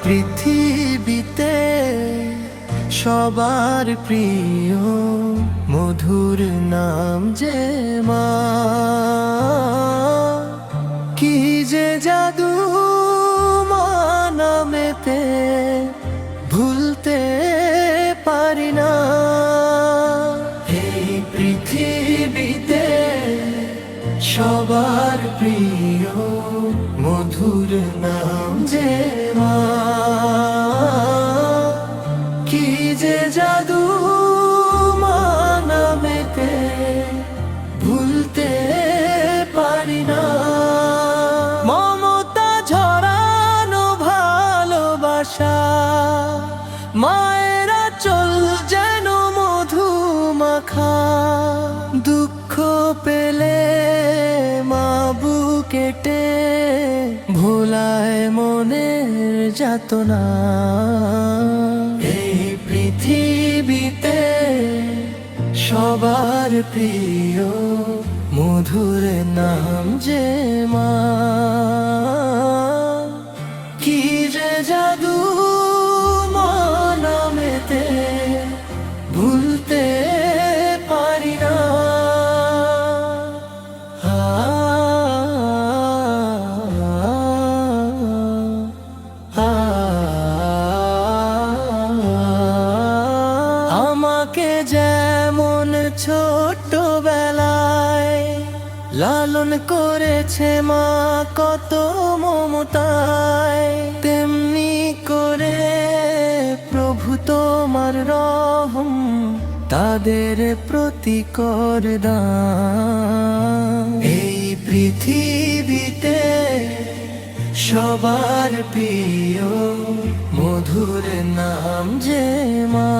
পৃথিবীতে সবার প্রিয় মধুর নাম যে মা। কি যে জাদু মা নামেতে, ভুলতে পারি না। এই পৃথিবীতে সবার প্রিয় মধুর নাম যে মা। কি যে জাদু মা নামেতে, ভুলতে পারি না। মমতা ঝরানো ভালোবাসা, মায়েরা চল যেন মধু মাখা। দুঃখ পেলে মা বুকেটে ভোলায় মনের যাতনা। এই পৃথিবীতে সবার প্রিয় মধুর নাম যে মা। কি যে জাদু মা নামেতে, ভুলতে পারি না। আমাকে যেমন ছোটবেলায় লালন করেছে মা কত মমতায়, তেমনি করে প্রভু তোমার রহম তাদের প্রতি কর দান। এই পৃথিবীতে সবার প্রিয় মধুর নাম যে মা।